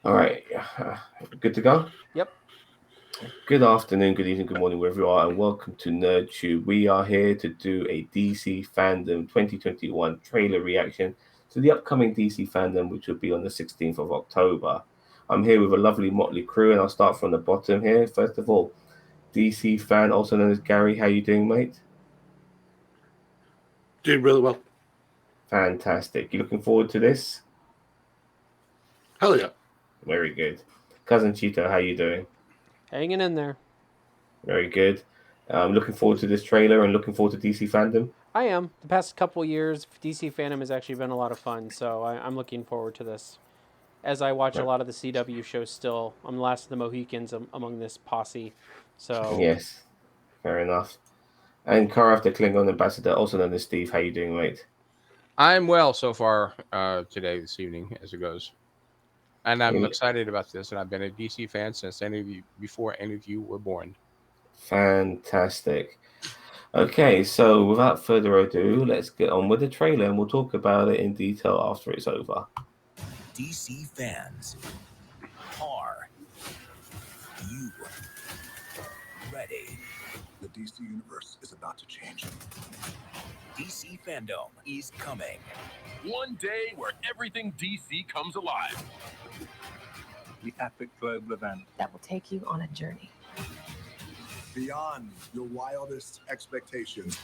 All right. Good to go? Yep. Good afternoon, good evening, good morning, wherever you are, and welcome to NerdTube. We are here to do a DC Fandom 2021 trailer reaction to the upcoming DC Fandom, which will be on the 16th of October. I'm here with a lovely motley crew, and I'll start from the bottom here. First of all, DC fan, also known as Gary. How you doing, mate? Doing really well. Fantastic. You looking forward to this? Hell yeah. Very good. Cousin Cheeto, how you doing? Hanging in there. Very good. Looking forward to this trailer and looking forward to DC Fandom. I am. The past couple years, DC Fandom has actually been a lot of fun, so I'm looking forward to this. As I watch a lot of the CW shows still, I'm the last of the Mohicans among this posse. So Yes, fair enough. And Karaf, the Klingon ambassador, also known as Steve. How you doing, mate? I'm well so far this evening, as it goes. And I'm Yeah. excited about this, and I've been a DC fan since before any of you were born. Fantastic. Okay, so without further ado, let's get on with the trailer and we'll talk about it in detail after it's over. DC fans, are you ready? The DC universe is about to change. DC Fandome is coming. One day where everything DC comes alive. The epic global event that will take you on a journey. beyond your wildest expectations.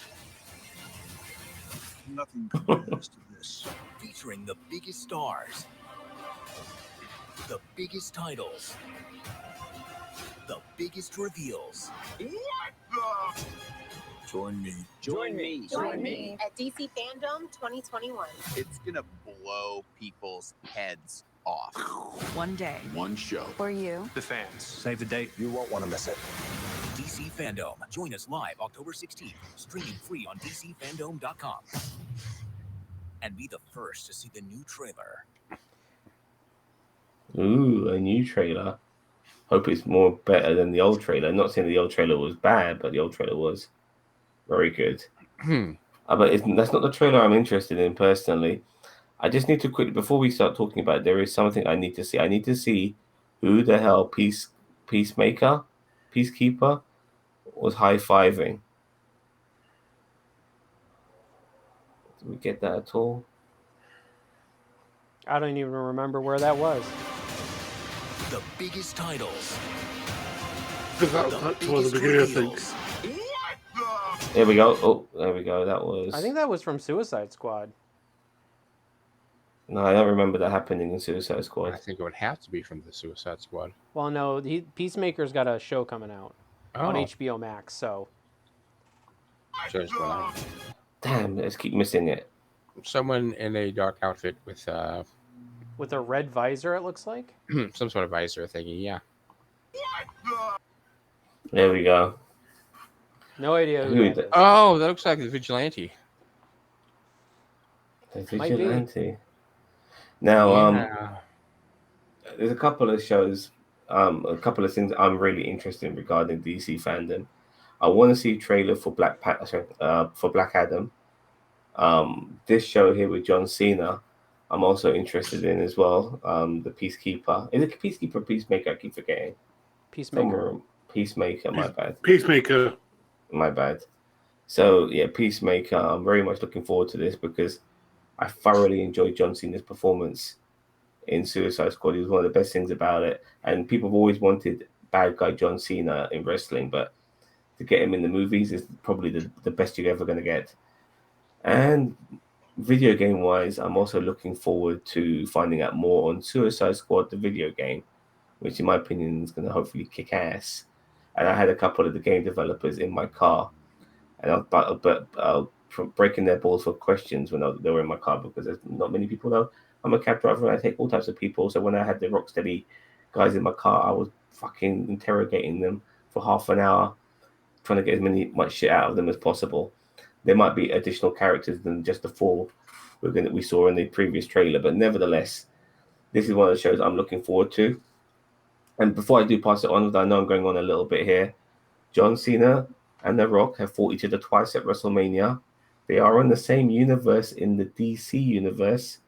Nothing compares to this. Featuring the biggest stars, the biggest titles, the biggest reveals. What the? Join me. Join me. Join me at DC Fandome 2021. It's gonna blow people's heads off. One day. One show. For you. The fans. Save the date. You won't want to miss it. DC Fandome. Join us live October 16th. Streaming free on DCFandome.com. And be the first to see the new trailer. Ooh, a new trailer. Hope it's more better than the old trailer. I'm not saying the old trailer was bad, but the old trailer was very good. But that's not the trailer I'm interested in personally. I just need to quickly, before we start talking about it, there is something I need to see. I need to see who the hell Peacekeeper was high-fiving. Did we get that at all? I don't even remember where that was. The biggest titles. That's one of the beginning of things. There we go. Oh, there we go. That was... I think that was from Suicide Squad. No, I don't remember that happening in Suicide Squad. I think it would have to be from the Suicide Squad. Well, no, Peacemaker's got a show coming out on HBO Max, so... Damn, let's keep missing it. Someone in a dark outfit with With a red visor, it looks like? some sort of visor thingy, yeah. There we go. No idea who that is. Oh, that looks like the Vigilante. The Might be. Vigilante. Now, there's a couple of shows, a couple of things I'm really interested in regarding DC fandom. I want to see a trailer for Black Adam. This show here with John Cena, I'm also interested in as well. The Peacekeeper. Is it Peacekeeper or Peacemaker? I keep forgetting. Peacemaker. Peacemaker, my bad. Peacemaker. My bad. So, yeah, Peacemaker. I'm very much looking forward to this because I thoroughly enjoyed John Cena's performance in Suicide Squad. It was one of the best things about it. And people have always wanted bad guy John Cena in wrestling, but to get him in the movies is probably the best you're ever going to get. And video game wise, I'm also looking forward to finding out more on Suicide Squad, the video game, which in my opinion is going to hopefully kick ass. And I had a couple of the game developers in my car, and I was breaking their balls for questions when they were in my car because there's not many people know. I'm a cab driver and I take all types of people. So when I had the Rocksteady guys in my car, I was fucking interrogating them for half an hour, trying to get much shit out of them as possible. There might be additional characters than just the four we saw in the previous trailer, but nevertheless, this is one of the shows I'm looking forward to. And before I do pass it on, I know I'm going on a little bit here. John Cena and The Rock have fought each other twice at WrestleMania. They are in the same universe in the DC universe.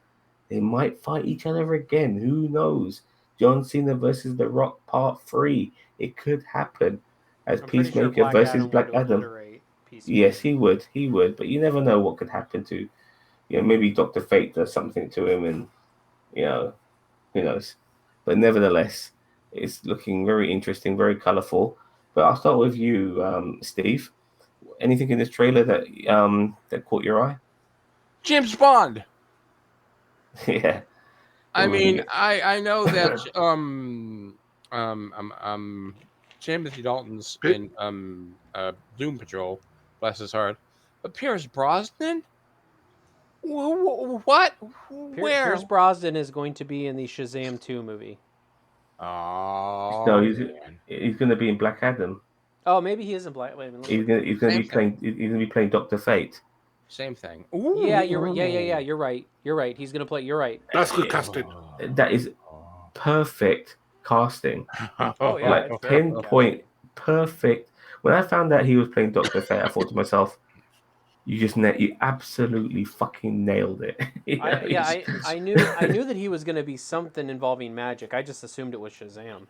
They might fight each other again. Who knows? John Cena versus The Rock Part 3. It could happen as I'm pretty sure Peacemaker Black versus Adam Black would Adam. obliterate Peacemaker. Yes, he would, but you never know what could happen to, maybe Dr. Fate does something to him, and who knows. But nevertheless, it's looking very interesting, very colorful. But I'll start with you, Steve. Anything in this trailer that caught your eye? James Bond. Yeah. I What would mean, you- I know that Timothy Dalton's in Doom Patrol, bless his heart, but Pierce Brosnan. What? Where? Pierce Brosnan is going to be in the Shazam 2 movie. Oh, No, man. he's going to be in Black Adam. Oh, maybe he is in Black. Wait a minute. He's going to Same be playing. He's going to be playing Dr. Fate. Same thing. Yeah, yeah. You're right. You're right. He's gonna play. You're right. That's good casting. That is perfect casting. Oh yeah, Like it's very good pinpoint perfect. When I found out he was playing Dr. Fate, I thought to myself, you absolutely fucking nailed it. I knew that he was gonna be something involving magic. I just assumed it was Shazam.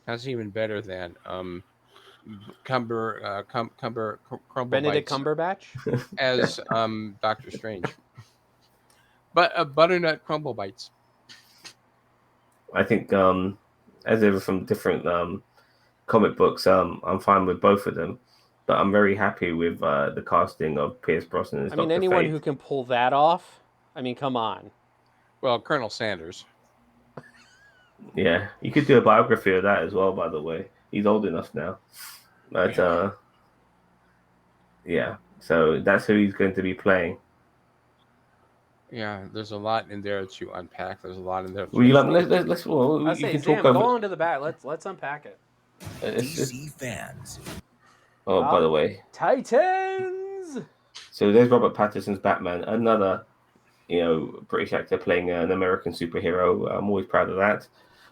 That's even better than Crumble Benedict Bites Cumberbatch. as Doctor Strange. But Butternut Crumble Bites. I think as ever from different comic books, I'm fine with both of them, but I'm very happy with the casting of Pierce Brosnan as I mean, Dr. anyone Fate. who can pull that off. I mean, come on. Well, Colonel Sanders. Yeah, you could do a biography of that as well. By the way, he's old enough now, but yeah. So that's who he's going to be playing. Yeah, there's a lot in there to unpack. There's a lot in there. Well, let's well, I you say, can Sam, talk go over. on to the back. Let's unpack it. DC fans. Oh, by the way, Titans. so there's Robert Patterson's Batman, another British actor playing an American superhero. I'm always proud of that.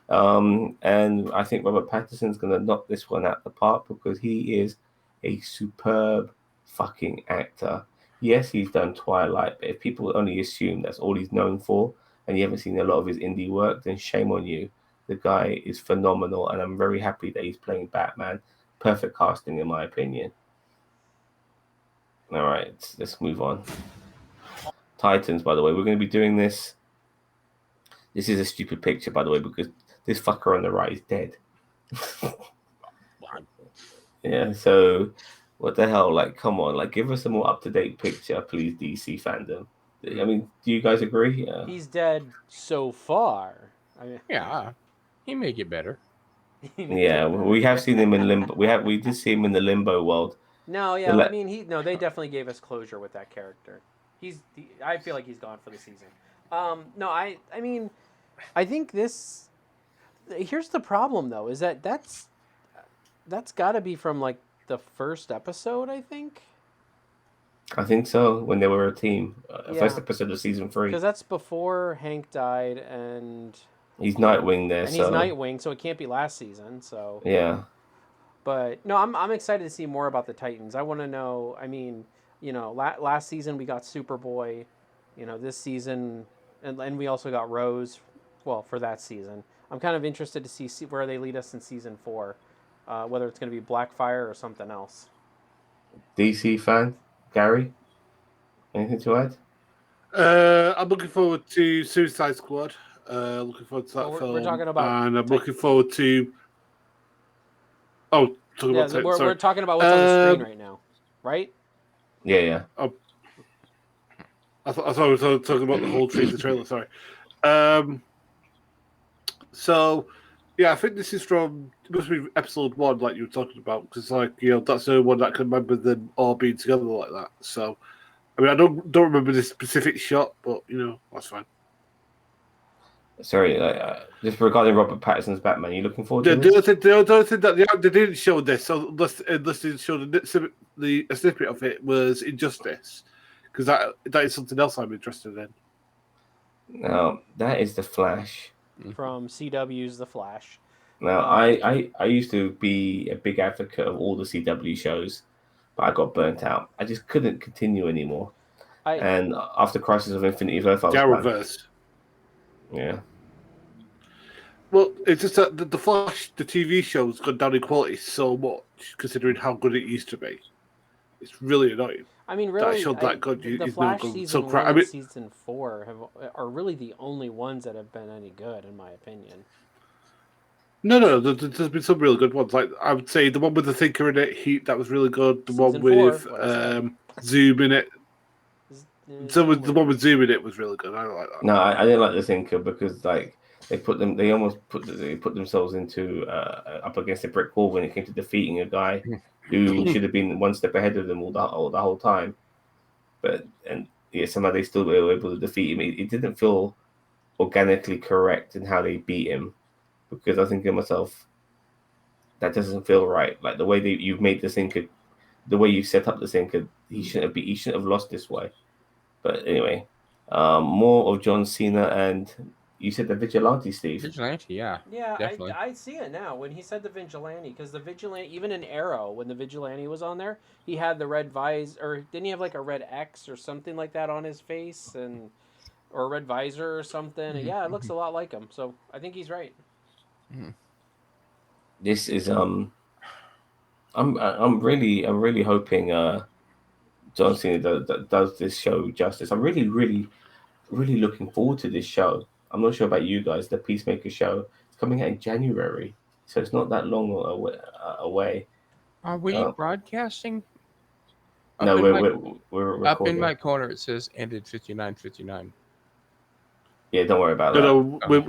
And I think Robert Patterson's going to knock this one out the park because he is a superb fucking actor. Yes, he's done Twilight, but if people only assume that's all he's known for and you haven't seen a lot of his indie work, then shame on you. The guy is phenomenal, and I'm very happy that he's playing Batman. Perfect casting, in my opinion. All right, let's move on. Titans, by the way, we're going to be doing this. This is a stupid picture, by the way, because this fucker on the right is dead. Yeah, so what the hell? Like, come on, like, give us a more up-to-date picture, please, DC Fandom. I mean, do you guys agree? Yeah. He's dead so far. I mean, Yeah, he may get better. Yeah, we have seen him in limbo. We did see him in the limbo world. No, yeah, I mean, they definitely gave us closure with that character. I feel like he's gone for the season. No, I mean, I think this. Here's the problem, though, is that's got to be from like the first episode, I think. I think so. When they were a team, Yeah. First episode of season 3. Because that's before Hank died, and He's Nightwing there, and he's Nightwing, so it can't be last season. So yeah. But no, I'm excited to see more about the Titans. I want to know. I mean, last season we got Superboy. This season, and we also got Rose. Well, for that season, I'm kind of interested to see where they lead us in season 4, whether it's going to be Blackfire or something else. DC fan, Gary, anything to add? I'm looking forward to Suicide Squad. Looking forward to that film. We're talking about, and I'm looking forward to. Oh, talking yeah, about. we're talking about what's on the screen right now, right? Yeah. I thought we were talking about the whole teaser trailer. Sorry. So, yeah, I think this is from. It must be episode 1, like you were talking about, because that's the one that I can remember them all being together like that. So, I mean, I don't remember this specific shot, but that's fine. Sorry, just regarding Robert Patterson's Batman, you looking forward to The this? other thing that they didn't show this, so unless they showed a snippet of it, was Injustice, because that is something else I'm interested in. Now, that is The Flash. From CW's The Flash. Now, I used to be a big advocate of all the CW shows, but I got burnt out. I just couldn't continue anymore. And after Crisis of Infinite Earth, I was Arrowverse. Yeah. Well, it's just that the Flash, the TV show, has gone down in quality so much, considering how good it used to be. It's really annoying. I mean, That really, show that good the is now Flash going season so crap. 1 I and mean, season 4 are really the only ones that have been any good, in my opinion. no, there's been some really good ones. Like I would say the one with the Thinker in it, that was really good. The Season one with 4, what I said. Zoom in it. So Zoom the one with Zoom in it was really good. I like that. No, I didn't like the Thinker because like they almost put themselves into up against a brick wall when it came to defeating a guy who should have been one step ahead of them all the whole time. But somehow they still were able to defeat him. It didn't feel organically correct in how they beat him, because I think to myself, that doesn't feel right. Like the way that you've made the Thinker, the way you set up the Thinker, he shouldn't have lost this way. But anyway, more of John Cena, and you said the Vigilante, Steve. Vigilante, yeah. Yeah, Definitely. I see it now when he said the Vigilante, because the Vigilante, even in Arrow, when the Vigilante was on there, he had the red visor, or didn't he have like a red X or something like that on his face, or a red visor or something? And yeah, it looks a lot like him. So I think he's right. This is I'm really hoping John Cena does this show justice. I'm really looking forward to this show. I'm not sure about you guys. The Peacemaker show, it's coming out in January, so it's not that long away. Are we broadcasting? No, we're recording. Up in my corner, it says ended 59:59. Yeah, don't worry about that. No, we're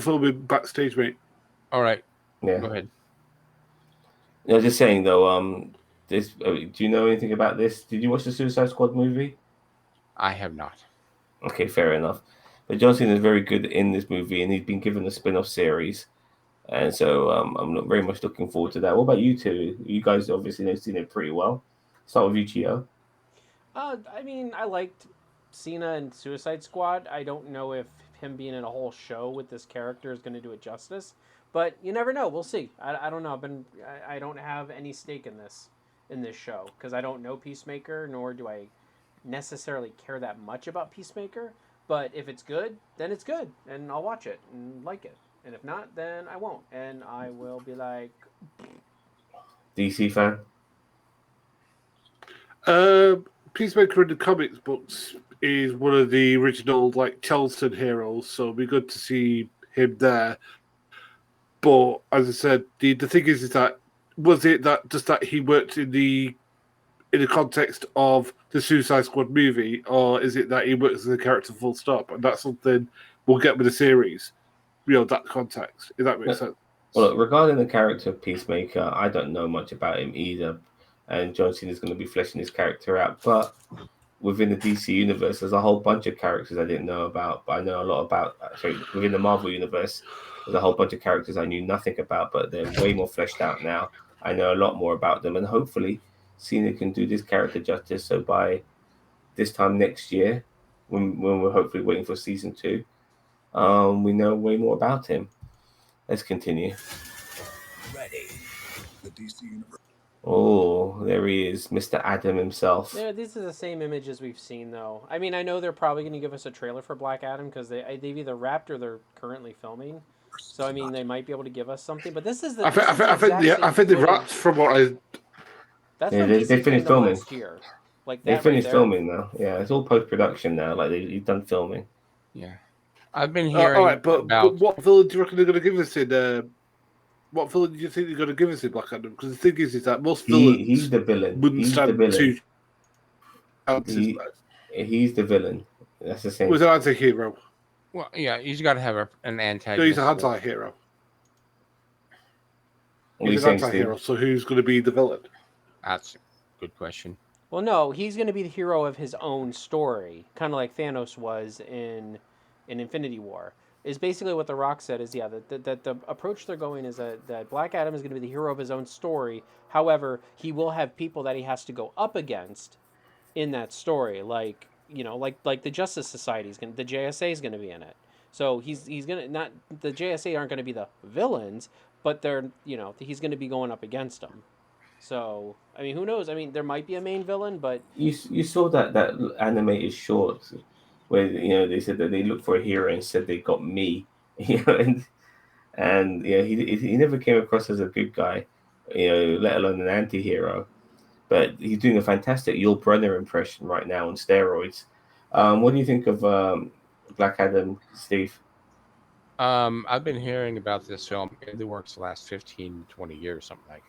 filming backstage, mate. All right. Yeah. Go ahead. No, just saying though. This. Do you know anything about this? Did you watch the Suicide Squad movie? I have not. Okay, fair enough. But John Cena is very good in this movie, and he's been given a spin-off series, and so I'm very much looking forward to that. What about you two? You guys obviously have seen it pretty well. Start with you, Gio. I mean, I liked Cena and Suicide Squad. I don't know if him being in a whole show with this character is going to do it justice, but you never know. We'll see. I don't know. I don't have any stake in this show because I don't know Peacemaker, nor do I necessarily care that much about Peacemaker. But if it's good, then it's good, and I'll watch it and like it. And if not, then I won't, and I will be like, DC fan. Peacemaker in the comics books is one of the original like Charleston heroes, so it'll be good to see him there. But as I said, the thing is that was it that just that he worked in the context of the Suicide Squad movie, or is it that he works as a character full stop? And that's something we'll get with the series, that context, if that makes sense. Well, regarding the character of Peacemaker, I don't know much about him either, and John Cena is going to be fleshing his character out. But within the DC universe, there's a whole bunch of characters I didn't know about, but I know a lot about. Sorry, within the Marvel universe, there's a whole bunch of characters I knew nothing about, but they're way more fleshed out now. I know a lot more about them, and hopefully Cena can do this character justice. So by this time next year, when we're hopefully waiting for season 2, we know way more about him. Let's continue. Ready. The DC universe. Oh, there he is, Mr. Adam himself. yeah, these are the same images we've seen, though. I mean, I know they're probably going to give us a trailer for Black Adam because they've either wrapped or they're currently filming. So I mean, they might be able to give us something. But this is the. I think they wrapped from what I. That's Yeah, from they DC finished Fandome filming. last year. Like They that finished right there. filming now. Yeah, it's all post production now. Like he's done filming. Yeah. I've been hearing all right, but about. what villain do you reckon they're going to give us in? What villain do you think they're going to give us in Black Adam? Because the thing is that most villains He's the villain. wouldn't He's stand the villain. two chances. He's the villain. That's the same. Was an anti-hero? Well, yeah, he's got to have an antagonist. No, he's an anti-hero. What are you He's an saying, anti-hero, Steve? so who's going to be the villain? That's a good question. Well, no, he's going to be the hero of his own story, kind of like Thanos was in Infinity War. Is basically what The Rock said is, yeah, that the approach they're going is that Black Adam is going to be the hero of his own story. However, he will have people that he has to go up against in that story, like the Justice Society the JSA is going to be in it. So he's going to not the JSA aren't going to be the villains, but they're he's going to be going up against them. So I mean, who knows? I mean, there might be a main villain, but You saw that animated short where they said that they looked for a hero and said they got me And he never came across as a good guy, let alone an anti-hero. But he's doing a fantastic Yul Brynner impression right now on steroids. What do you think of Black Adam, Steve? I've been hearing about this film in the works the last 15, 20 years, something like.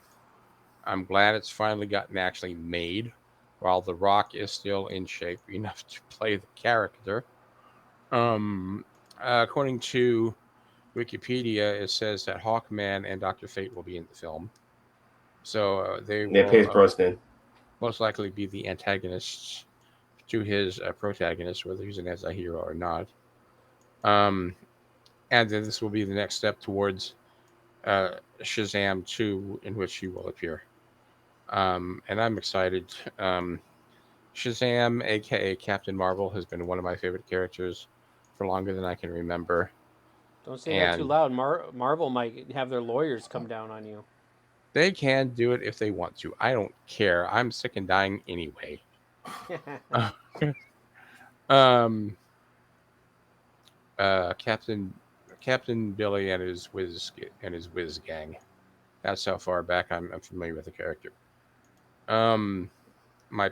I'm glad it's finally gotten actually made, while The Rock is still in shape enough to play the character. According to Wikipedia, it says that Hawkman and Dr. Fate will be in the film. So they Yeah, will Pierce Brosnan. most likely be the antagonists to his protagonist, whether he's an anti-hero or not. And then this will be the next step towards Shazam 2, in which he will appear. And I'm excited. Shazam, aka Captain Marvel, has been one of my favorite characters for longer than I can remember. Don't say that too And loud. Marvel might have their lawyers come down on you. they can do it if they want to. I don't care. I'm sick and dying anyway. um, Captain Billy and his Whiz gang. That's how far back I'm familiar with the character. My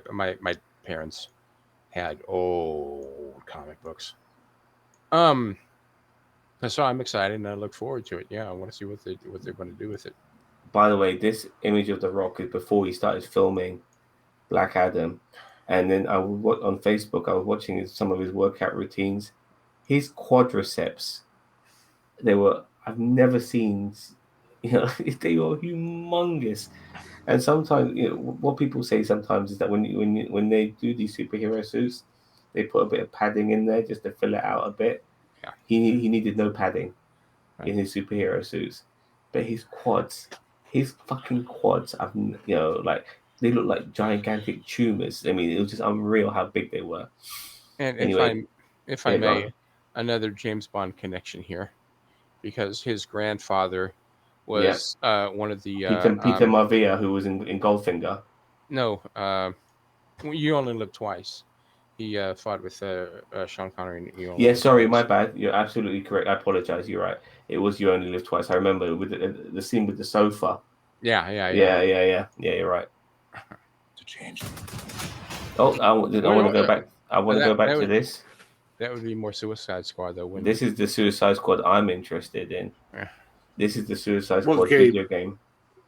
parents had old comic books. So I'm excited and I look forward to it. Yeah, I want to see what they're going to do with it. By the way, this image of The Rock is before he started filming Black Adam. And then on Facebook, I was watching some of his workout routines. His quadriceps, I've never seen, they were humongous. And sometimes, what people say sometimes is that when they do these superhero suits, they put a bit of padding in there just to fill it out a bit. Yeah. He needed no padding Right. in his superhero suits, but his fucking quads, like they look like gigantic tumors. I mean, it was just unreal how big they were. And Anyway, if I yeah, go may, on. another James Bond connection here, because his grandfather Yeah, was one of the Peter Maivia, who was in Goldfinger. no, You Only Live Twice. He fought with Sean Connery in You Only Yeah, Live sorry, my Twice. bad. You're absolutely correct. I apologize. You're right. It was You Only Live Twice. I remember with the scene with the sofa. Yeah. Yeah. You're right. To change. Oh, I want to go back. I want to go back to would, this. that would be more Suicide Squad, though, wouldn't This it? is the Suicide Squad I'm interested in. Yeah. This is the Suicide What Squad game? video game.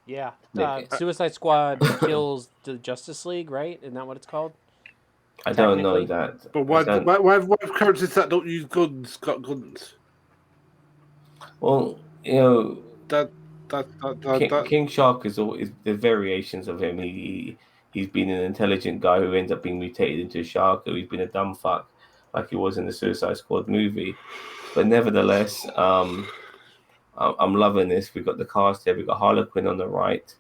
Yeah. Nick. Suicide Squad kills the Justice League, right? Isn't that what it's called? I don't know Technically. that. But why have characters that don't use guns got guns? Well, That King Shark is always the variations of him. He's been an intelligent guy who ends up being mutated into a shark, or he's been a dumb fuck like he was in the Suicide Squad movie. But nevertheless, I'm loving this. We've got the cast here. We've got Harlequin on the right.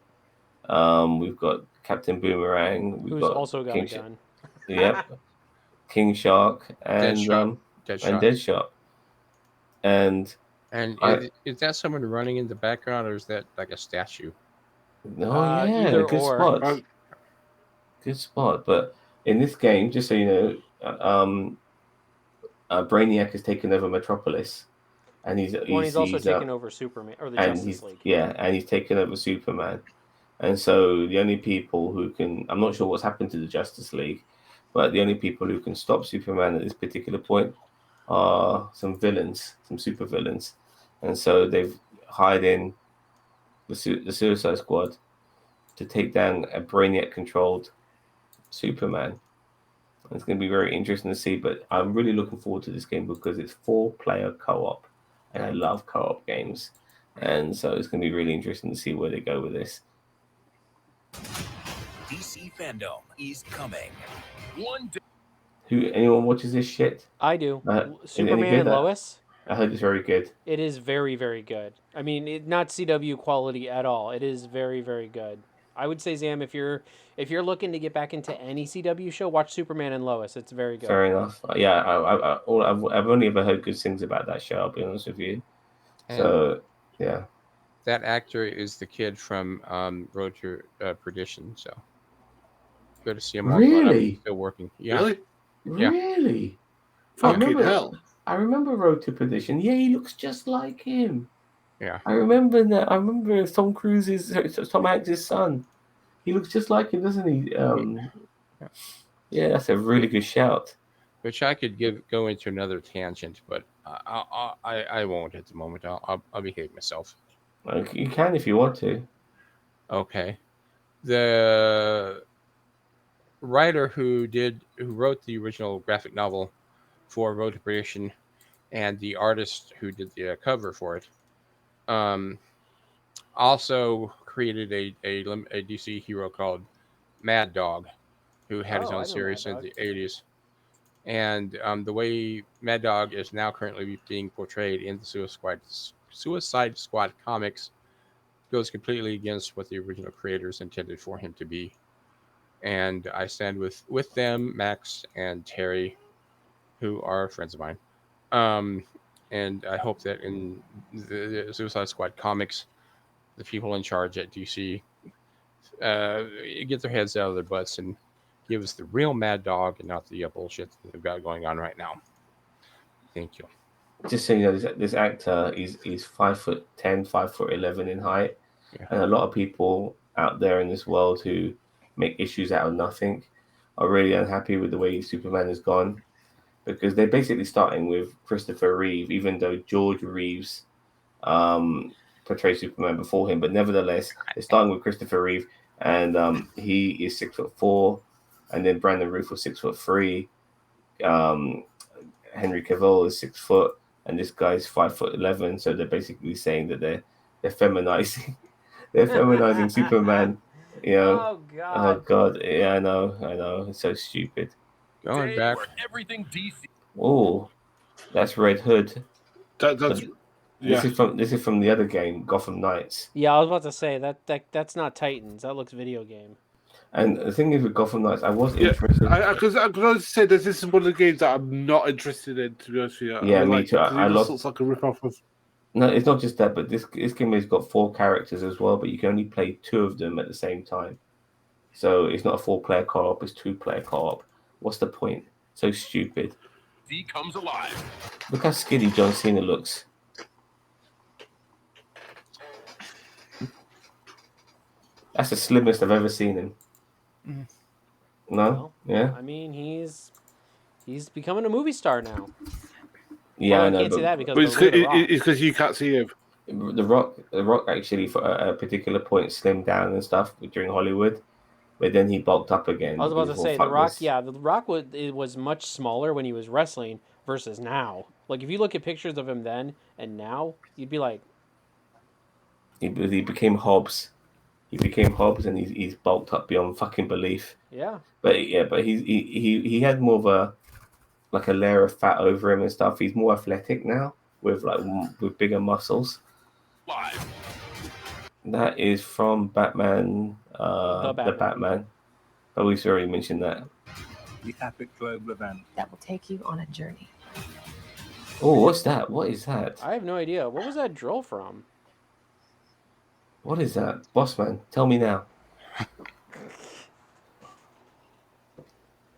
We've got Captain Boomerang. We've Who's got also got King a gun. Yep, King Shark and Deadshot. Deadshot. And And I is that someone running in the background, or is that like a statue? yeah, Either good or. spot. Good spot. But in this game, just so you know, Brainiac has taken over Metropolis, and he's also taken over Superman or the and Justice League. and he's taken over Superman. And so the only people who can, I'm not sure what's happened to the Justice League, but the only people who can stop Superman at this particular point are some villains, some super villains. And so they've hired in the Suicide Squad to take down a Brainiac-controlled Superman. And it's going to be very interesting to see, but I'm really looking forward to this game because it's 4-player co-op, and I love co-op games. And so it's going to be really interesting to see where they go with this. DC Fandome is coming. One day. Anyone watches this shit? I do. Any Superman good? and Lois. I heard it's very good. It is very, very good. I mean, not CW quality at all. It is very, very good. I would say, Zam, if you're looking to get back into any CW show, watch Superman and Lois. It's very good. Fair enough. Yeah, I've only ever heard good things about that show. I'll be honest with you. And so yeah, that actor is the kid from Road to Perdition. So good to see him. Really? Still working. Yeah. Really? Yeah. Really? Fucking remember- hell. I remember Road to Perdition. Yeah, he looks just like him. Yeah. I remember that. I remember Tom Hanks' son. He looks just like him, doesn't he? Yeah, that's a really good shout. Which I could go into another tangent, but I won't at the moment. I'll behave myself. You can if you want to. Okay. The writer who wrote the original graphic novel for Road to Perdition, and the artist who did the cover for it, also created a DC hero called Mad Dog, who had his Oh, own I know Mad series in Dog. the 80s. And the way Mad Dog is now currently being portrayed in the Suicide Squad comics goes completely against what the original creators intended for him to be. And I stand with them, Max and Terry, who are friends of mine. And I hope that in the Suicide Squad comics, the people in charge at DC get their heads out of their butts and give us the real Mad Dog and not the bullshit that they've got going on right now. Thank you. Just so you know, this actor is 5'10", 5'11" in height, Yeah. and a lot of people out there in this world who make issues out of nothing are really unhappy with the way Superman has gone, because they're basically starting with Christopher Reeve, even though George Reeves portrayed Superman before him, but nevertheless, they're starting with Christopher Reeve, and he is 6'4", and then Brandon Routh was 6'3". Henry Cavill is 6 foot, and this guy's 5'11". So they're basically saying that they're feminizing, they're feminizing Superman. You know? Oh Oh God. God, yeah, I know, it's so stupid. Going Day back. where everything DC. Oh, that's Red Hood. That's But yeah. this is from the other game, Gotham Knights. Yeah, I was about to say that's not Titans. That looks video game. And the thing is with Gotham Knights, I was Yeah, interested. because I could honestly say that this is one of the games that I'm not interested in. To be honest with you, Yeah, me too. Because I it just lost. looks like a rip-off of. No, it's not just that, but this game has got 4 characters as well, but you can only play 2 of them at the same time. So it's not a 4-player co-op; it's 2-player co-op. What's the point? So stupid. DC comes alive. Look how skinny John Cena looks. That's the slimmest I've ever seen him. No, Well, yeah, I mean, he's becoming a movie star now. yeah. Well, I I know, can't say that But because of The Rock. it's because you can't see him. The Rock actually for a particular point slimmed down and stuff during Hollywood, but then he bulked up again. I was about to because, well, say The fuck Rock. this. Yeah, The Rock was much smaller when he was wrestling versus now. Like if you look at pictures of him then and now, you'd be like, He became Hobbs. He became Hobbs, and he's bulked up beyond fucking belief. yeah. But he had more of a layer of fat over him and stuff. He's more athletic now with with bigger muscles. Live. That is from Batman, The the Batman. But we've already mentioned that. The epic global event. That will take you on a journey. Oh, what's that? What is that? I have no idea. What was that drill from? What is that? Bossman, tell me now.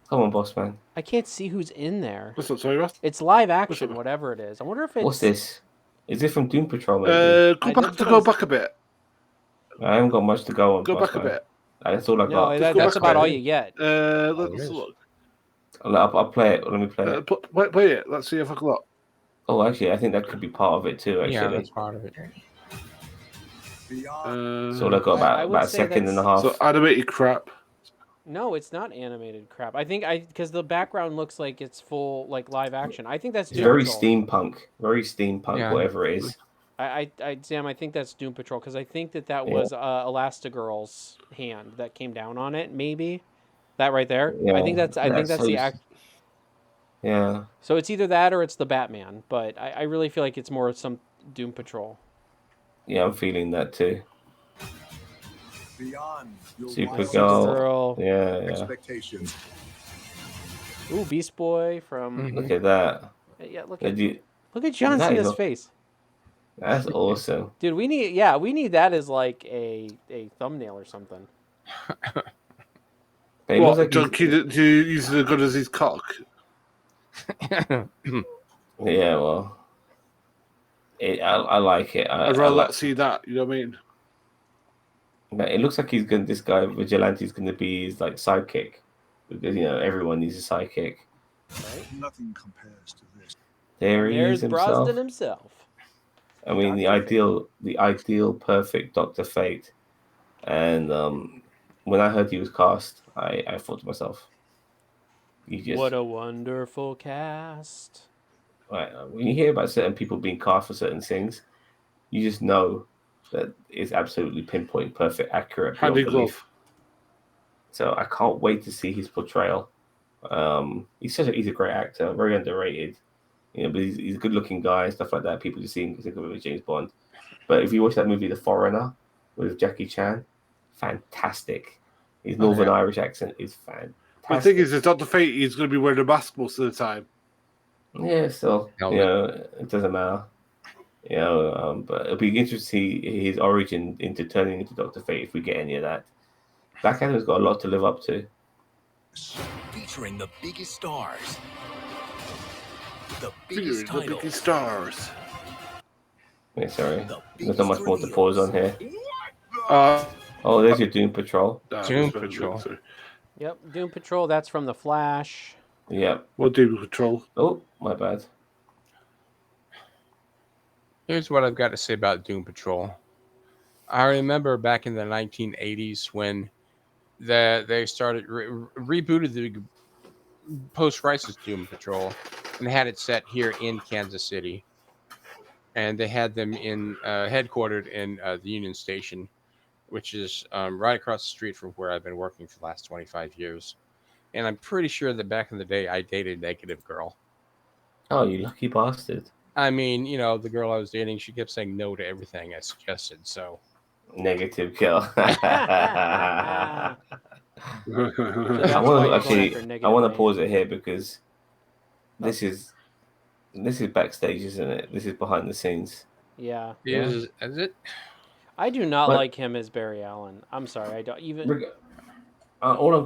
Come on, Bossman. I can't see who's in there. What's up, sorry, Ross? It's live action, up? whatever it is. I wonder if it's. What's this? Is this from Doom Patrol, maybe? Go back a bit. I haven't got much to go on, Go back a Bossman. bit. That's all I No, got. that's go about back all a you get. Let's it is. look. I'll play it. Let me play it. Play it. Let's see if I can look. Oh, actually, I think that could be part of it too. Yeah, Actually, that's part of it. so I got I would about a say second and a half. So animated crap. No, it's not animated crap. I think because the background looks like it's full like live action. I think that's It's Doom very Patrol. very steampunk, Yeah. whatever it is. Sam, I think that's Doom Patrol because I think that was Elastigirl's hand that came down on it. Maybe that right there. Yeah, I think that's so the act. Yeah, So it's either that or it's the Batman. But I really feel like it's more some Doom Patrol. yeah, I'm feeling that too. Beyond your Supergirl. Supergirl. Yeah. expectations. Ooh, Beast Boy from. Look at that. Yeah, look Did at you- John that is Cena's a- face. That's awesome. Dude, we need that as like a thumbnail or something. But it looks What, like John he's- Cena to use the gun as his cock? Yeah, well, I like it. I'd I rather like. not see that. You know what I mean? But it looks like he's going. This guy Vigilante's going to be his like sidekick, because everyone needs a sidekick. Right? Nothing compares to this. There And he is there's Brosnan himself. himself. I mean, the ideal, perfect Dr. Fate. And when I heard he was cast, I thought to myself, you just What a wonderful cast. right, when you hear about certain people being cast for certain things, you just know that it's absolutely pinpoint, perfect, accurate, Hand beyond in belief. glove. So I can't wait to see his portrayal. He's a great actor, very underrated. But he's a good-looking guy and stuff like that. People just think of him as James Bond. But if you watch that movie, The Foreigner, with Jackie Chan, fantastic. His Northern Irish accent is fantastic. But the thing is, Dr. Fate, he's going to be wearing a mask most of the time. Yeah, still, Helmet. it doesn't matter. But it'll be interesting to see his origin into turning into Dr. Fate if we get any of that. Black Adam's got a lot to live up to. Featuring the biggest stars. The Featuring biggest the titles. biggest stars. Yeah, sorry. The There's not much more to biggest pause on here. Uh, Oh, there's your Doom Patrol. Doom Patrol. Yep, Doom Patrol, that's from The Flash. Yep. What Doom Patrol? Oh, my bad. Here's what I've got to say about Doom Patrol. I remember back in the 1980s when they started rebooted the post-crisis Doom Patrol and had it set here in Kansas City, and they had them in headquartered in the Union Station, which is right across the street from where I've been working for the last 25 years. And I'm pretty sure that back in the day I dated Negative Girl. Oh, you lucky bastard. I mean, the girl I was dating, she kept saying no to everything I suggested, so. Negative kill. So that's I why want you're going to after Negative I want to Man. pause it here because this is backstage, isn't it? This is behind the scenes. Yeah. Is it? I do not But- like him as Barry Allen. I'm sorry, I don't even. All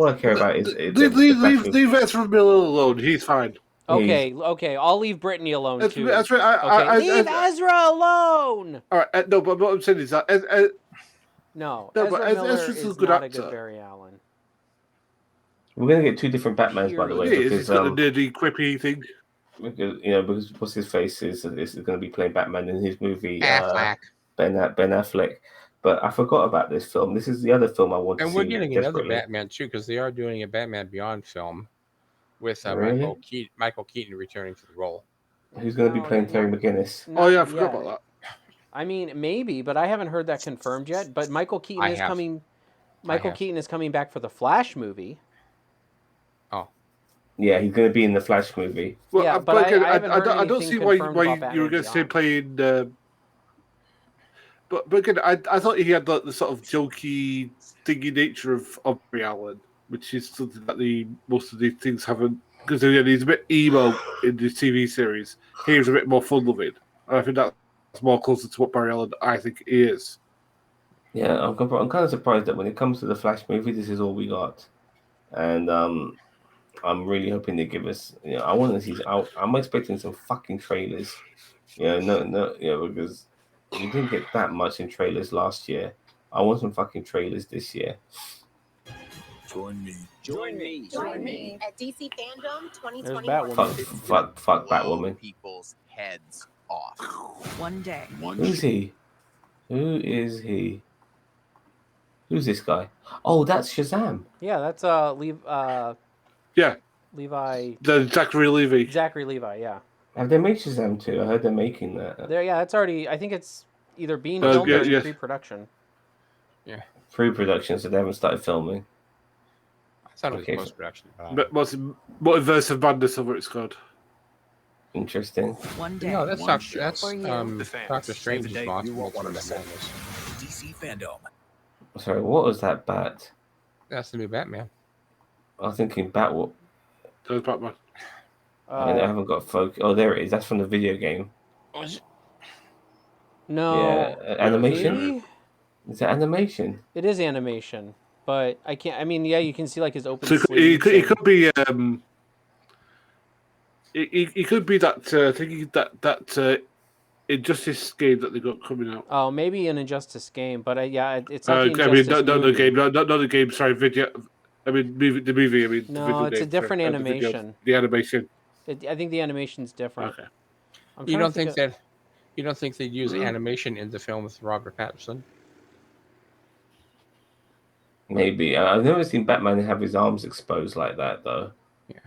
I care about is Leave Ezra Miller alone. He's fine. Okay, I'll leave Brittany alone That's, too. that's right. Leave Ezra alone. All right. No, but what I'm saying is that No, No, Ezra but Miller Ezra's a is good not a actor. good Barry Allen. we're gonna get two different Batmans, by the way, he is. because He's got the nerdy, quippy thing. because what's his face is going to be playing Batman in his movie Affleck. Ben Affleck. But I forgot about this film. This is the other film I want to And see. we're getting another desperately. Batman too, because they are doing a Batman Beyond film with Really? Michael Keaton returning to the role. Who's going to be No, playing not- Terry McGinnis? Oh yeah, I Not forgot yet. about that. I mean, maybe, but I haven't heard that confirmed yet. But Michael Keaton I is have. coming. I Michael have. Keaton is coming back for the Flash movie. Oh, Yeah, he's going to be in the Flash movie. Well, Yeah, but again, I haven't heard I don't anything see why confirmed about you Batman were going to say Beyond. playing. But again, I thought he had like, the sort of jokey, thingy nature of Barry Allen, which is something that most of these things haven't. Because again, he's a bit emo in the TV series. Here's a bit more fun-loving, and I think that's more closer to what Barry Allen I think he is. Yeah, I'm kind of surprised that when it comes to the Flash movie, this is all we got, and I'm really hoping they give us. I want to see. I'm expecting some fucking trailers. Because we didn't get that much in trailers last year. I want some fucking trailers this year. Join me. Join me. Join me at DC Fandome There's 2021. Batwoman. Fuck Blow Batwoman. people's heads off. One day. Who's he? Who is he? Who's this guy? Oh, that's Shazam. Yeah, that's Yeah, Levi the Zachary Levi. Zachary Levi. Yeah, Have they made Shazam too? I heard they're making that. yeah, it's already. I think it's either being Oh, filmed yeah, or in yeah. pre-production. Pre-production, so they haven't started filming. I thought it Okay. was post-production. But Multiverse of Madness, over it's called. Interesting. One day. No, that's One Doctor. show That's for you. The fans. Doctor Save Strange the is date. responsible You won't for wanna the miss it. madness. DC Fandome. Sorry, what was that bat? That's the new Batman. I was thinking Batwoman. There's Batman. I haven't got focus. Oh, there it is. That's from the video game. No, Yeah, animation. maybe? Is that animation? It is animation, but I can't. I mean, yeah, you can see like his open So he sleeves. could and- be It could be that thinking that Injustice game that they got coming out. Oh, maybe an Injustice game, but yeah, it's not the I mean, Injustice not the movie. game, not the game. Sorry, video. I mean, the movie. I mean, the No, video it's a game. different Sorry, the video, animation. the animation. I think the animation's different. Okay. I'm You trying don't to think think of, that you don't think they'd use animation in the film with Robert Patterson? Maybe. I've never seen Batman have his arms exposed like that, though. Yeah.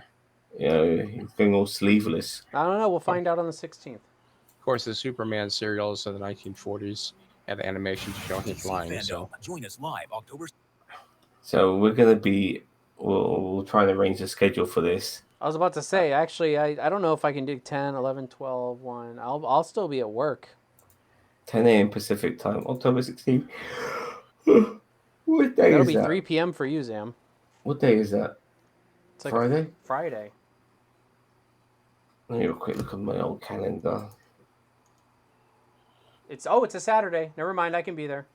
You know, he's going all sleeveless. I don't know. We'll find out on the 16th. Of course, the Superman serials of the 1940s had animation to show him DC flying. Fandome. So Join us live October. So we're going to be, we'll try and arrange a schedule for this. I was about to say, actually, I don't know if I can do 10, 11, 12, 1. I'll still be at work. 10 a.m. Pacific time, October 16th. What day That'll is be that? 3 p.m. for you, Zam. What day is that? It's like Friday? Friday. Let me have a quick look at my old calendar. It's a Saturday. Never mind, I can be there.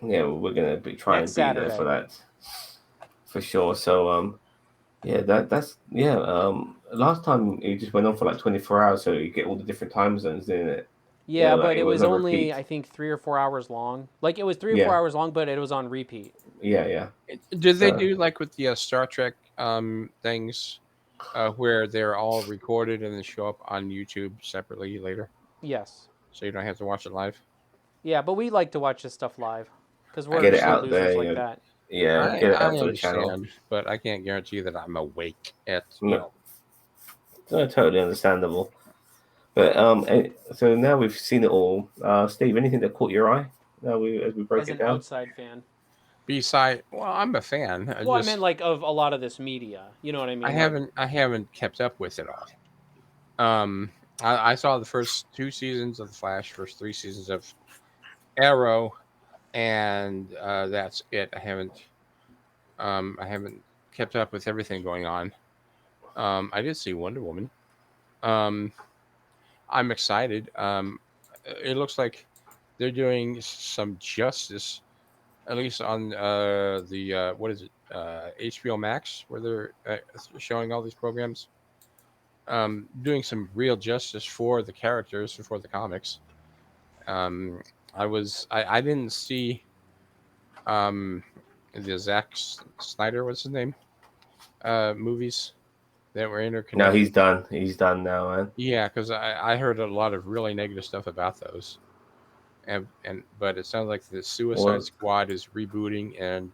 Yeah, well, we're gonna be trying Next to be Saturday. there for that, for sure. So yeah, that's yeah. Last time it just went on for like 24 hours, so you get all the different time zones, didn't it? Yeah, like, but it was a only repeat. I think 3 or 4 hours long. Like it was 3 or 4 Yeah. hours long, but it was on repeat. Yeah. did they So- do like with the Star Trek things, where they're all recorded and then show up on YouTube separately later, Yes. so you don't have to watch it live? Yeah, but we like to watch this stuff live because we're Get it slow out losers there, like you know. that. Yeah, I, get it I out for the channel. understand, but I can't guarantee that I'm awake at No. Totally understandable. But so now we've seen it all. Steve, anything that caught your eye? As we break As it an down. outside fan. Beside, well, I'm a fan. Well, I meant like of a lot of this media. You know what I mean? I haven't kept up with it all. I saw the first 2 seasons of The Flash, first 3 seasons of Arrow, and that's it. I haven't kept up with everything going on. I did see Wonder Woman. I'm excited. It looks like they're doing some justice, at least on the what is it, HBO Max, where they're showing all these programs. Doing some real justice for the characters and for the comics. I didn't see the Zack Snyder, what's his name, movies that were interconnected. No, he's done. He's done now, man. Yeah, because I heard a lot of really negative stuff about those, and but it sounds like the Suicide Squad is rebooting and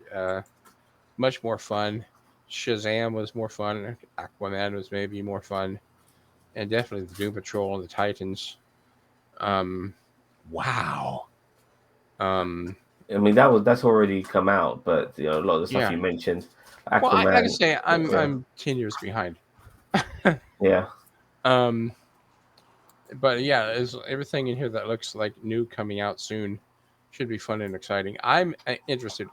much more fun. Shazam was more fun. Aquaman was maybe more fun, and definitely the Doom Patrol and the Titans. Wow. I mean, that's already come out, but you know, a lot of the stuff Yeah. you mentioned. Well, Aquaman, like I say, I'm yeah. I'm 10 years behind. Yeah. But yeah, is everything in here that looks like new coming out soon should be fun and exciting. I'm excited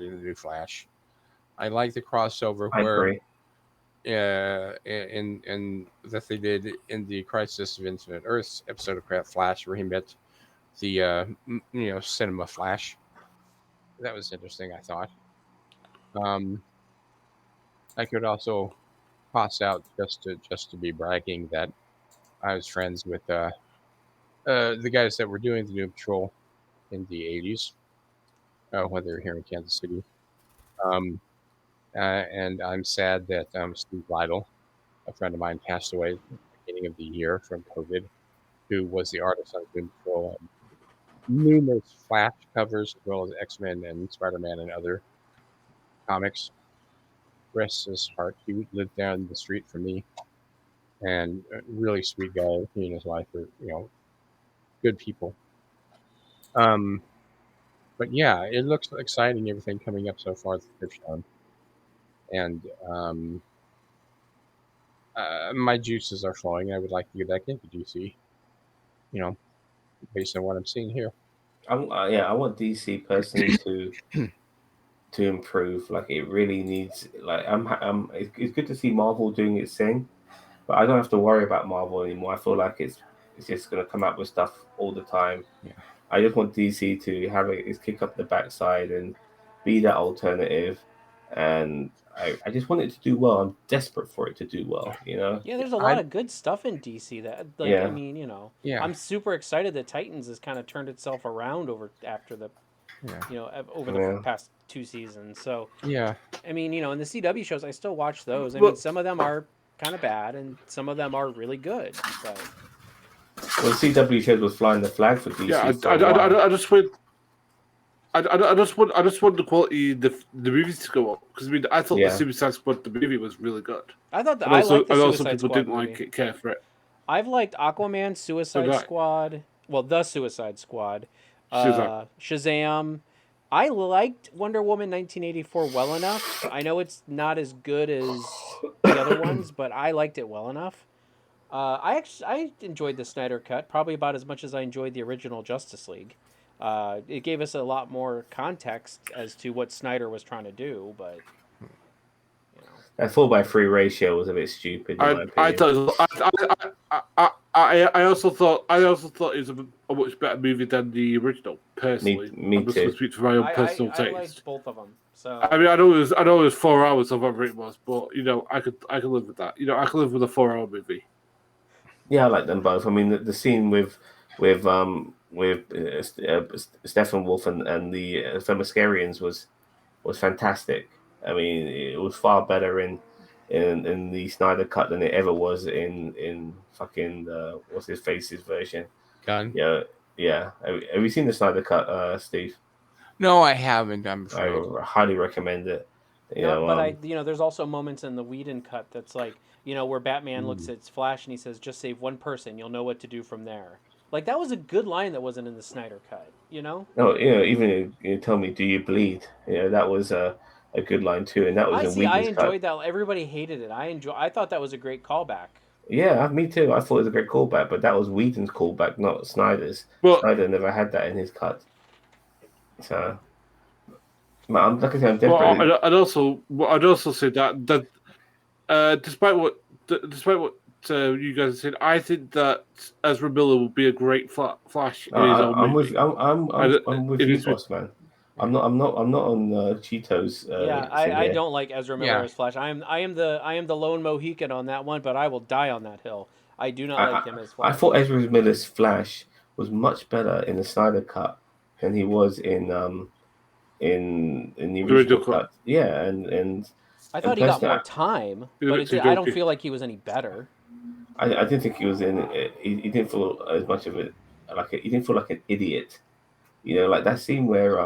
in the new Flash. I like the crossover I where agree. in that they did in the Crisis of Infinite Earths episode of Flash, where he met the cinema Flash. That was interesting, I thought. I could also toss out just to be bragging that I was friends with the guys that were doing the Doom Patrol in the 80s, when they were here in Kansas City. And I'm sad that Steve Lytle, a friend of mine, passed away at the beginning of the year from COVID, who was the artist on Doom Patrol and numerous Flash covers, as well as X-Men and Spider-Man and other comics. Rest his heart. He lived down the street from me, and a really sweet guy. He and his wife are, good people. But yeah, it looks exciting. Everything coming up so far that they've shown, and my juices are flowing. I would like to get back into DC. Based on what I'm seeing here. I want DC personally to improve. Like it really needs. Like it's good to see Marvel doing its thing, but I don't have to worry about Marvel anymore. I feel like it's just gonna come out with stuff all the time. Yeah. I just want DC to have it kick up the backside and be that alternative, and I just want it to do well. I'm desperate for it to do well. Yeah, there's a lot of good stuff in DC that, like, I Yeah. mean, Yeah. I'm super excited that Titans has kind of turned itself around after the, over the past 2 seasons. So, Yeah. I mean, in the CW shows, I still watch those. I Well- mean, some of them are kind of bad, and some of them are really good. But Well, CW shows was flying the flag for DC Yeah, for a while. I just want. I just want the quality the movies to go up because I thought Yeah. the Suicide Squad the movie was really good. I thought And I also, liked the and also Suicide people Squad didn't movie. care for it. I've liked Aquaman, Suicide did I. Squad. Well, the Suicide Squad, Shazam. Shazam. I liked Wonder Woman 1984 well enough. I know it's not as good as the other ones, but I liked it well enough. I enjoyed the Snyder Cut probably about as much as I enjoyed the original Justice League. It gave us a lot more context as to what Snyder was trying to do, but That 4:3 ratio was a bit stupid in my opinion. I also thought it was a much better movie than the original. Personally, Me I'm just too. going to speak for my own personal I taste. liked both of them. So I mean, I know it was 4 hours of whatever it was, but I could live with that. I could live with a 4-hour movie. Yeah, I like them both. I mean, the scene with Stephen Wolf and the Themyscirians was fantastic. I mean, it was far better in the Snyder cut than it ever was in fucking what's his face's version. Gun. Yeah. Have you seen the Snyder cut, Steve? No, I haven't. I'm afraid. I highly recommend it. but there's also moments in the Whedon cut that's like, where Batman looks at Flash and he says, "Just save one person, you'll know what to do from there." Like, that was a good line that wasn't in the Snyder cut. No, even you tell me, do you bleed? That was a good line too, and that was in I Whedon's enjoyed cut. that. Everybody hated it. I thought that was a great callback. Yeah, me too. I thought it was a great callback, but that was Whedon's callback, not Snyder's. Well, Snyder never had that in his cut. So, like I said, I'm well, desperate. I'd also say that despite what you guys said, I think that Ezra Miller will be a great Flash in his own I'm movie. with I'm with you, boss man. I'm not on Cheetos. Yeah, I don't like Ezra Miller as Flash. I am the lone Mohican on that one, but I will die on that hill. I do not like him as Flash. I thought Ezra Miller's Flash was much better in the Snyder cut than he was in the original cut. Yeah, and I thought he got more time, but I don't feel like he was any better. I didn't think he was in. He didn't feel as much of it. He didn't feel like an idiot. Like that scene where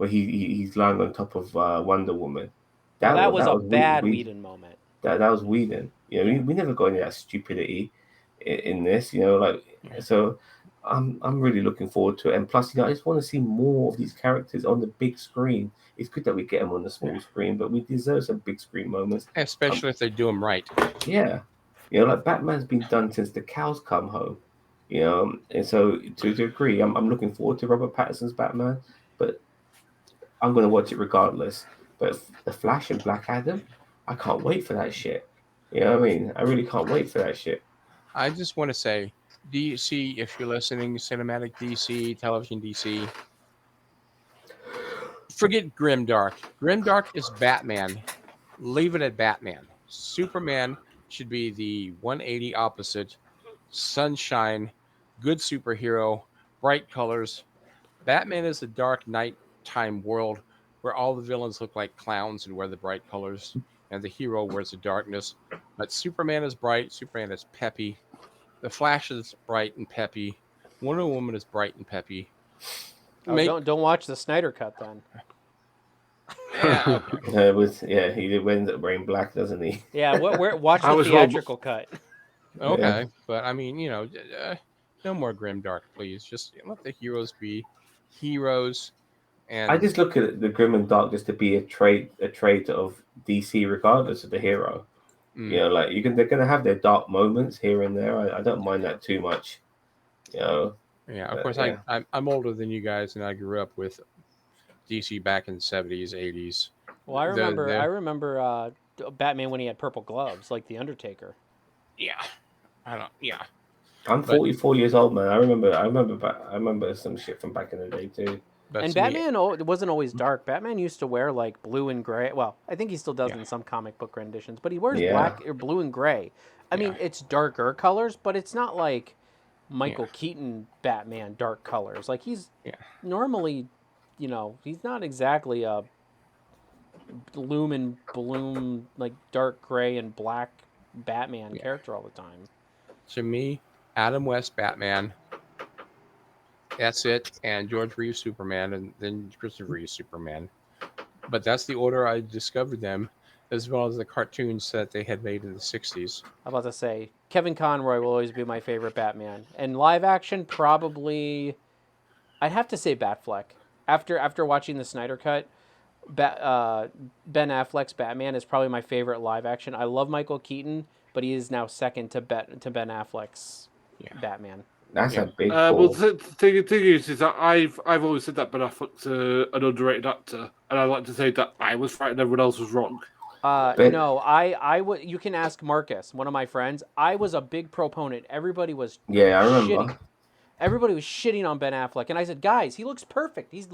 he's lying on top of Wonder Woman. That was a bad Whedon moment. That was Whedon. We never got any of that stupidity in this. So I'm really looking forward to it. And plus, I just want to see more of these characters on the big screen. It's good that we get them on the small screen, but we deserve some big screen moments, especially if they do them right. Yeah, like Batman's been done since the cows come home. And so to agree, I'm looking forward to Robert Patterson's Batman, but I'm going to watch it regardless. But the Flash and Black Adam, I can't wait for that shit. You know what I mean? I really can't wait for that shit. I just want to say, DC, if you're listening, Cinematic DC, Television DC, forget Grimdark. Grimdark is Batman. Leave it at Batman. Superman should be the 180 opposite. Sunshine, good superhero, bright colors. Batman is the dark nighttime world where all the villains look like clowns and wear the bright colors, and the hero wears the darkness. But Superman is bright. Superman is peppy. The Flash is bright and peppy. Wonder Woman is bright and peppy. Don't watch the Snyder cut then. Yeah, okay. He ends up wearing black, doesn't he? Yeah, watch the theatrical cut. Okay, Yeah. but I mean, no more Grimdark, please. Just let the heroes be heroes. And I just look at the grim and dark just to be a trait of DC, regardless of the hero. They're gonna have their dark moments here and there. I don't mind that too much. Yeah, of course. Yeah. I'm older than you guys, and I grew up with DC back in the 70s, 80s. Well, I remember Batman when he had purple gloves, like the Undertaker. Yeah, Yeah. I'm 44 years old, man. I remember some shit from back in the day too. But And to me, Batman it wasn't always dark. Batman used to wear like blue and gray. Well, I think he still does in some comic book renditions, but he wears Yeah. black or blue and gray. I mean, it's darker colors, but it's not like Michael Keaton Batman dark colors. Like he's normally, he's not exactly a gloom and bloom like dark gray and black Batman character all the time. to me, Adam West Batman. That's it, and George Reeves Superman, and then Christopher Reeves Superman. But that's the order I discovered them, as well as the cartoons that they had made in the '60s. I'm about to say Kevin Conroy will always be my favorite Batman, and live action probably. I'd have to say Batfleck. After watching the Snyder Cut, Ben Affleck's Batman is probably my favorite live action. I love Michael Keaton, but he is now second to Ben Affleck's Batman. That's a big Well, call. the thing is that I've always said that Ben Affleck's an underrated actor, and I like to say that I was right and everyone else was wrong. No, I would. You can ask Marcus, one of my friends. I was a big proponent. Everybody was Yeah, I remember. shitting. Everybody was shitting on Ben Affleck, and I said, guys, he looks perfect. He's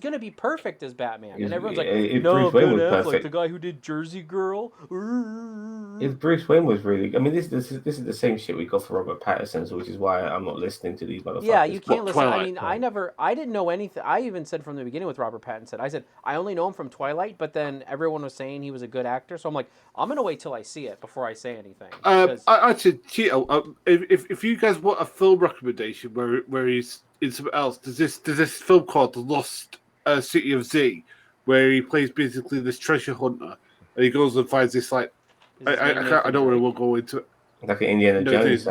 gonna be perfect as Batman. And everyone's like, no, Bruce Wayne Ben was Affleck, perfect. the guy who did Jersey Girl. If Bruce Wayne was really, I mean, this is the same shit we got for Robert Patterson, so which is why I'm not listening to these motherfuckers. Yeah, you can't listen. Twilight. I mean, I didn't know anything. I even said from the beginning with Robert Pattinson, I said I only know him from Twilight, but then everyone was saying he was a good actor, so I'm like, I'm gonna wait till I see it before I say anything. Actually, Cheeto, if you guys want a film recommendation where he's in something else, there's this film called The Lost City of Z, where he plays basically this treasure hunter, and he goes and finds this like I don't really want to go into it. Like an Indiana Jones.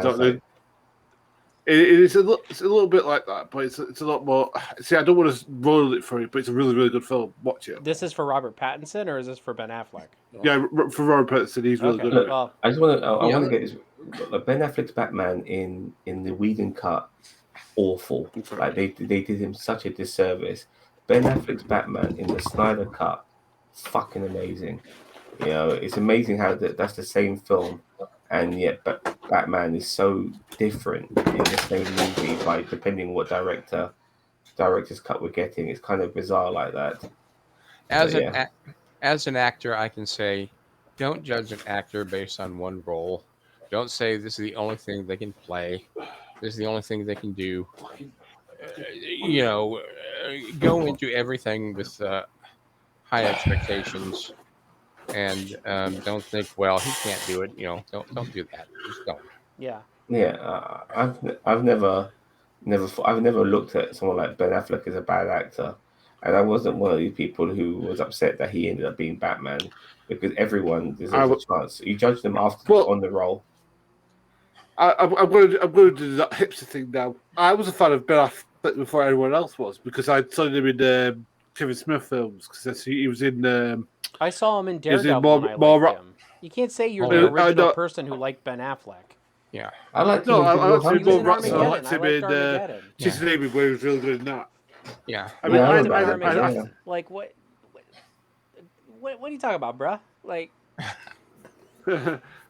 It's a little bit like that, but it's a lot more. See, I don't want to roll it for you, but it's a really, really good film. Watch it. This is for Robert Pattinson, or is this for Ben Affleck? Yeah, for Robert Pattinson, he's really good. Look, at it. I just want to. I want to get this. Like Ben Affleck's Batman in the Whedon cut, awful. Like they did him such a disservice. Ben Affleck's Batman in the Snyder cut, fucking amazing. You know, it's amazing how that's the same film, and yet Batman is so different in the same movie. Like depending on what director's cut we're getting, it's kind of bizarre like that. As an actor, I can say, don't judge an actor based on one role. Don't say this is the only thing they can play. This is the only thing they can do. Go into everything with high expectations, and don't think, well, he can't do it. Don't do that. Just don't. Yeah. Yeah, I've never looked at someone like Ben Affleck as a bad actor, and I wasn't one of these people who was upset that he ended up being Batman, because everyone deserves a chance. You judge them on the role. I'm going to do that hipster thing now. I was a fan of Ben Affleck before anyone else was, because I saw him in Kevin Smith films, because he was in. I saw him in Daredevil. I liked him. You can't say you're the original person who liked Ben Affleck. Yeah, I liked him. I liked him in Armageddon. Chasing Amy, where he was really good in that. Yeah, I mean, Armageddon. Like what are you talking about, bruh? Like.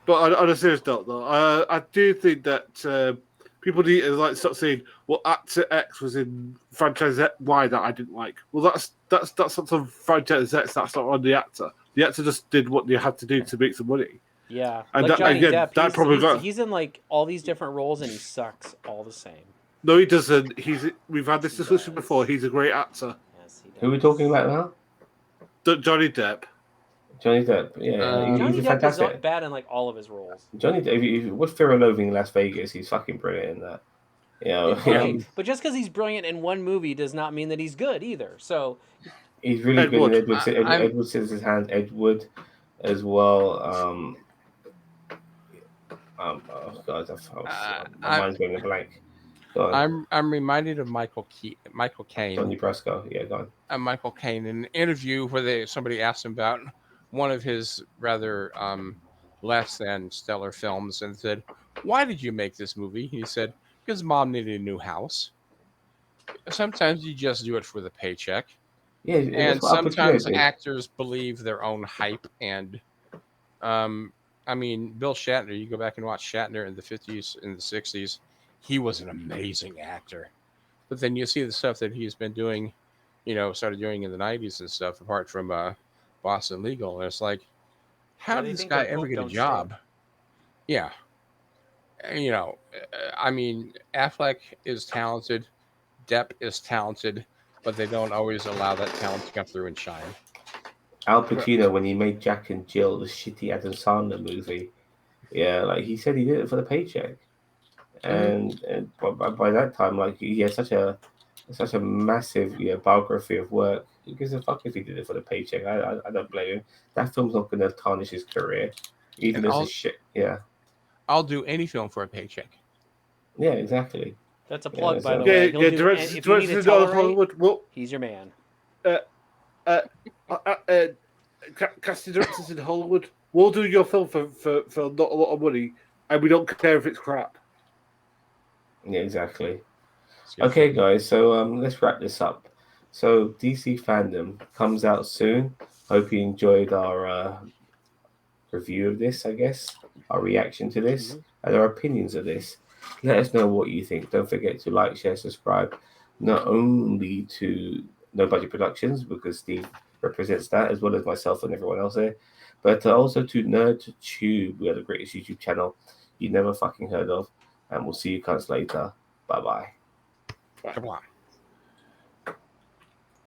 But on a serious note, though, I do think that people need to start saying, "Well, actor X was in franchise Y that I didn't like." Well, that's not on franchise X. That's not on the actor. The actor just did what they had to do to make some money. Yeah, and like Johnny Depp, he's in like all these different roles and he sucks all the same. No, he doesn't. We've had this discussion before. He's a great actor. Yes, he does. Who are we talking about now? Johnny Depp. Johnny Depp, yeah, Johnny he's Depp fantastic. is not bad in like all of his roles. Johnny Depp, if you watch Fear and Loathing in Las Vegas, he's fucking brilliant in that. Okay, but just because he's brilliant in one movie does not mean that he's good either. So he's really good in Edward Scissorhands, Edward, as well. Oh God, my mind's going a blank. I'm reminded of Michael Caine. Donnie Brasco, yeah, go on. Michael Caine in an interview where somebody asked him about one of his rather less than stellar films and said, "Why did you make this movie?" He said, "Because Mom needed a new house." Sometimes you just do it for the paycheck. Yeah, and sometimes actors believe their own hype. And I mean, Bill Shatner. You go back and watch Shatner in the 50s and the 60s. He was an amazing actor. But then you see the stuff that he's been doing started doing in the 90s and stuff, apart from Boston Legal. And it's like, how Yeah, did they this think guy that ever book get a don't job? stick. Yeah. I mean, Affleck is talented, Depp is talented, but they don't always allow that talent to come through and shine. Al Correct. Pacino, when he made Jack and Jill, the shitty Adam Sandler movie, yeah, like he said he did it for the paycheck, and by that time, like he had such a massive biography of work. Who gives a fuck if he did it for the paycheck? I don't blame him. That film's not going to tarnish his career, even And as a shit. Yeah, I'll do any film for a paycheck. yeah, exactly. That's a Yeah, plug, by the so way. He'll do. And if you need to tolerate, Hollywood. Well, he's your man. casting directors in Hollywood, we'll do your film for not a lot of money, and we don't care if it's crap. yeah, exactly. It's good Okay, shit. guys, so let's wrap this up. So DC Fandom comes out soon. Hope you enjoyed our review of this, I guess, our reaction to this, and our opinions of this. Let us know what you think. Don't forget to like, share, subscribe, not only to No Budget Productions, because Steve represents that, as well as myself and everyone else there, but also to NerdTube. We are the greatest YouTube channel you never fucking heard of. And we'll see you guys later. Bye-bye. Come on.